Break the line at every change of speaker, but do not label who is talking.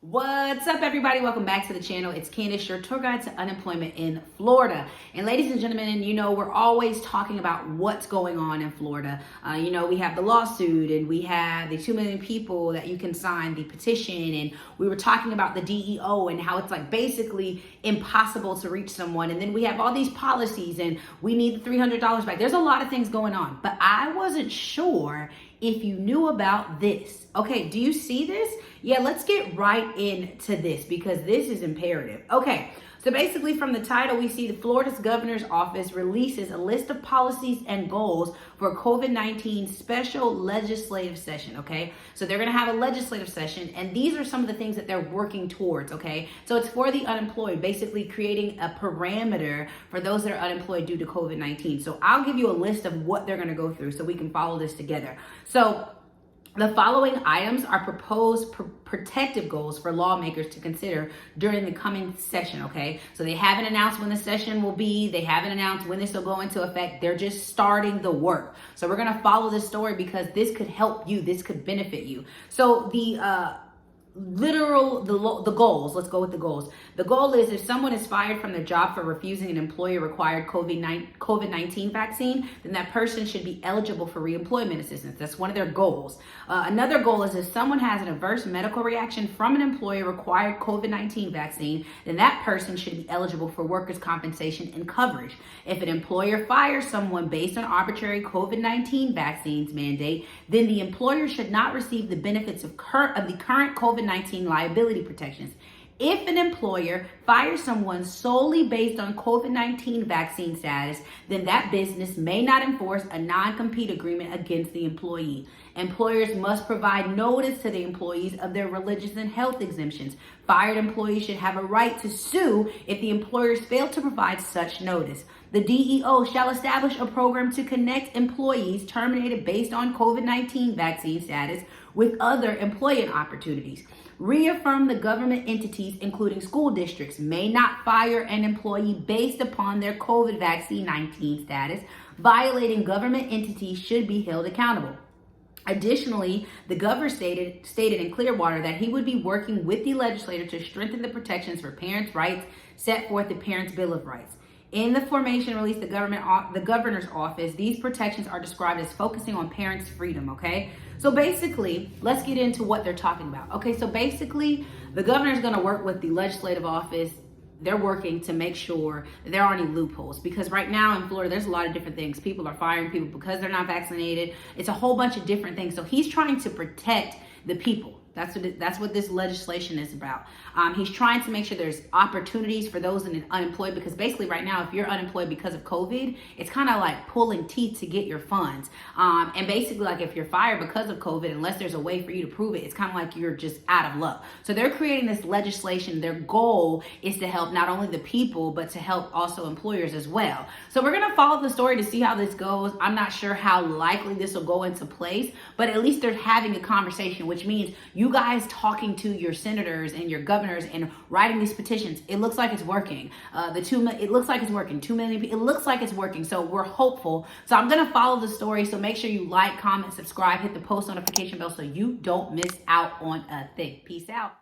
What's up, everybody? Welcome back to the channel. It's Candace, your tour guide to unemployment in Florida. And ladies and gentlemen, we're always talking about what's going on in Florida. We have the lawsuit and we have the 2 million people that you can sign the petition. And we were talking about the DEO and how it's like basically impossible to reach someone. And then we have all these policies and we need the $300 back. There's a lot of things going on, but I wasn't sure if you knew about this. Okay, do you see this? Yeah, let's get right into this because this is imperative. Okay, so basically from the title, we see the Florida's governor's office releases a list of policies and goals for COVID-19 special legislative session, okay? So they're gonna have a legislative session and these are some of the things that they're working towards, okay? So it's for the unemployed, basically creating a parameter for those that are unemployed due to COVID-19. So I'll give you a list of what they're gonna go through so we can follow this together. So the following items are proposed protective goals for lawmakers to consider during the coming session, okay? So they haven't announced when the session will be. They haven't announced when this will go into effect. They're just starting the work. So we're going to follow this story because this could help you. This could benefit you. So the goals, let's go with the goals. The goal is if someone is fired from their job for refusing an employer-required COVID-19 vaccine, then that person should be eligible for reemployment assistance. That's one of their goals. Another goal is if someone has an adverse medical reaction from an employer-required COVID-19 vaccine, then that person should be eligible for workers' compensation and coverage. If an employer fires someone based on arbitrary COVID-19 vaccines mandate, then the employer should not receive the benefits of the current COVID-19 liability protections. If an employer fires someone solely based on COVID-19 vaccine status, then that business may not enforce a non-compete agreement against the employee. Employers must provide notice to the employees of their religious and health exemptions. Fired employees should have a right to sue if the employers fail to provide such notice. The DEO shall establish a program to connect employees terminated based on COVID-19 vaccine status with other employment opportunities. Reaffirm the government entities, including school districts, may not fire an employee based upon their COVID vaccine 19 status. Violating government entities should be held accountable. Additionally, the governor stated in Clearwater that he would be working with the legislature to strengthen the protections for parents' rights set forth in the Parents' Bill of Rights. In the formation released the governor's office, these protections are described as focusing on parents' freedom, okay? So basically, let's get into what they're talking about. Okay, so basically, the governor's gonna work with the legislative office. They're working to make sure that there aren't any loopholes because right now in Florida, there's a lot of different things. People are firing people because they're not vaccinated. It's a whole bunch of different things. So he's trying to protect the people. That's what this legislation is about. He's trying to make sure there's opportunities for those that are unemployed because basically right now, if you're unemployed because of COVID, it's kind of like pulling teeth to get your funds. And basically like if you're fired because of COVID, unless there's a way for you to prove it, it's kind of like you're just out of luck. So they're creating this legislation. Their goal is to help not only the people, but to help also employers as well. So we're going to follow the story to see how this goes. I'm not sure how likely this will go into place, but at least they're having a conversation, which means you guys talking to your senators and your governors and writing these petitions. It looks like it's working. It looks like it's working. 2 million. It looks like it's working. So we're hopeful. So I'm gonna follow the story. So make sure you like, comment, subscribe, hit the post notification bell so you don't miss out on a thing. Peace out.